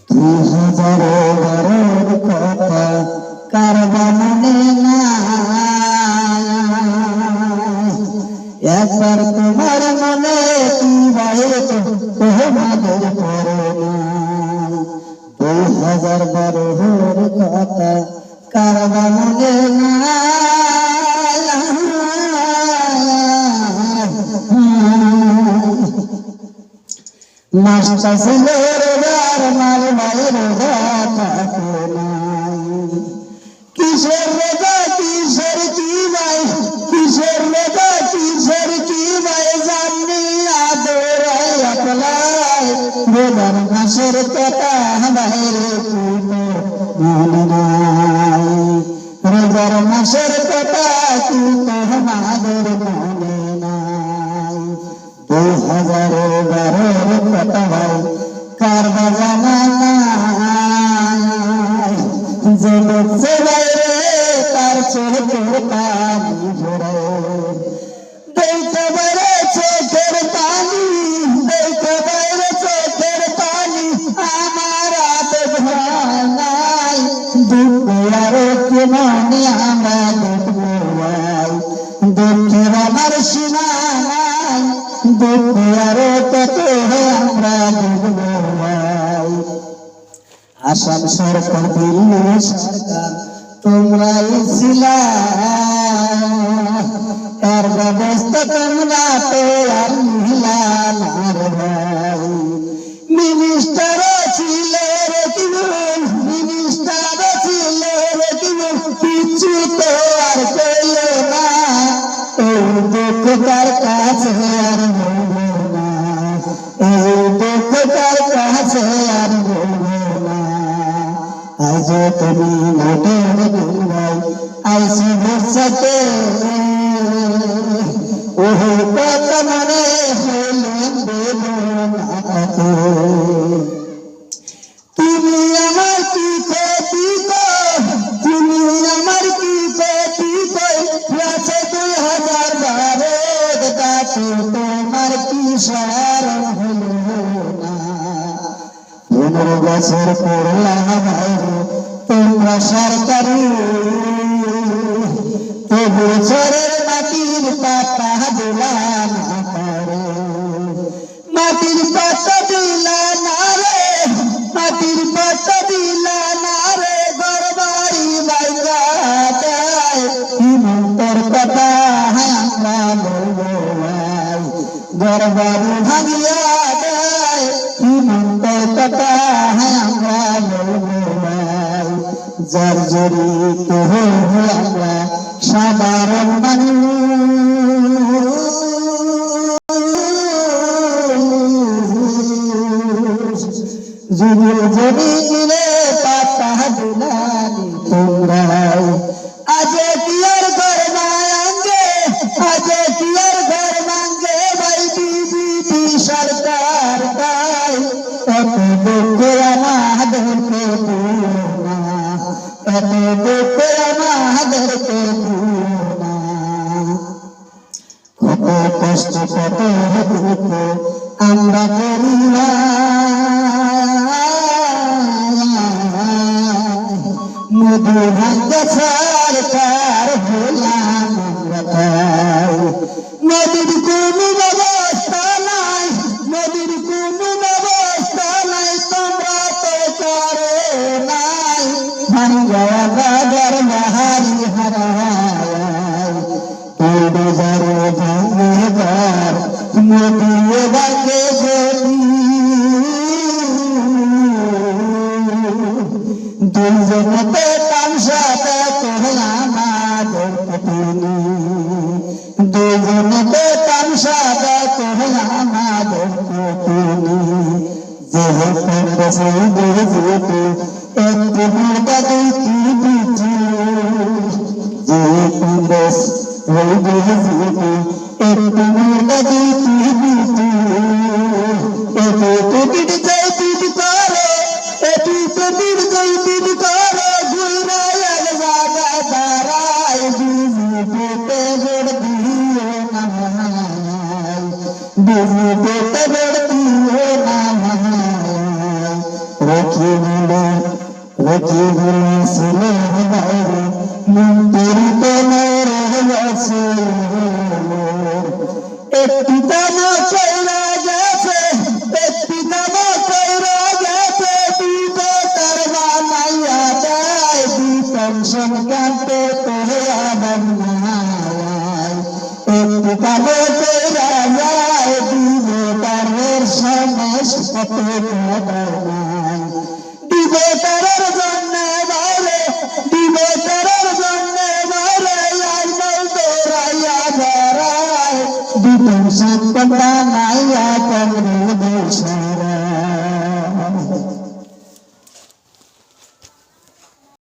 2012 কথা কারবা মনে নাই, একবার তোমার মনে কি বাইরে তোমাদের পরে নাই। 2012 কথা কারবা মনে নাই, মাস্টা ছিল রোজার মাল মায়ের রোজা থাকে নাই। কিসের রোজা কিসের কি ভাই, কিসের রোজা কিসের কি ভাই, জানি আদরাই একলাই। রোজার মাসের কথা বাইরে মনে নাই, রোজার মাসের কথা কি তোমাদের মনে নাই। 2012 কথা ভাই কারবা জানা নাই, যে দেখছে বাইরে তার চোখের পানি ঝরে, দেখতে বাইরে চোখের পানি, দেখতে বাইরে চোখের পানি, আমার আবেগ হয় নাই। দুঃখ আরো কেমনি আমরা দেখবো ভাই, দুঃখের আমার সীমা নাই, দুঃখ আরো কত আমরা দেখবো ভাই। আসাম সরকার দিল্লি সরকার তোমরাই ছিলা, এর ব্যবস্থা তোমরা তো আর নিলা না রে ভাই। মিনিস্টার ছিল রে কিমন, মিনিস্টার ছিল রে কিমন, কিছু তো আর পেল না। এই দুঃখ তার কাছে আর বলবো না, এই দুঃখ তার কাছে আর বলবো না। আজ তুমি ভোটের দিন ভাই আইসি ভরসাতে, ওহ কত মনে হইলেন দেব না তাতে। তুমি আমার কি ক্ষতি গো, তুমি আমার কি ক্ষতি গো, আছে 2012 তাতে তোমার কি সারণ হলো না। 15 বছর পড়লাম বাইরে তোমরা সরকারি, তবু ঝড়ের মাটির পাতা দিলা না পারে, মাটির পাতা দিলা না রে, মাটির পাতা দিলা না রে, ঘর বাড়ি বাইরা দেয়। হিমন্তর কথা আমরা বলবো ভাই, ঘর বাড়ি ভাঙিয়া দেয়। হিমন্তর কথা আমরা বলবো ভাই, যার জড়িত আমরা সাধারণ মানুষ। যদি যদি মিলে পাতা দিলানি তোমরাই, আজ কি আর ঘর ভাঙে, আজ কি আর ঘর ভাঙে ভাই, বিজেপি সরকার তাই। এত দুঃখ আমাদেরকে দিও না, এত দুঃখ আমাদেরকে দিও না। কত কষ্ট কত দুঃখ আমরা করি না, মোদি ভাগ্য সরকার হলাম আমরা তাই। মোদির কোনো ব্যবস্থা নাই, মোদির কোনো ব্যবস্থা নাই, তোমরা তো করে নাই। ভাঙ্গা বাজার বাহারি হারায়, তোর ঘরে ভাঙে ঘর, মোদি ভাঙে গলি। দুজনতে তামসাতে তোহরা আমাদের পতিনি, দুজনতে তামসাতে তোহরা আমাদের পতিনি। যে কংগ্রেস বিজেপি একটি মুর্দা দুইটি বিটি, যে কংগ্রেস বিজেপি একটি মুর্দা দুইটি বিটি। এটি তো বিট যাই বিট করে, এটি তো বিট যাই বিট করে, ঘুরে এক জায়গায় দাঁড়ায়। বিজেপিতে ভোট দিও না, বিজেপিতে ভোট দিও না। রেখে ছিল বাইরে মুক্তির তোমার গেছে একটি তামা কইরা গেছে একটি তামা কইরা গেছে দুটো তার বানাইয়া দেয় দুটন সংক্রান্তে তোরে আবার নাই একটি তামা কইরা যায় দুটো তারের সময় কত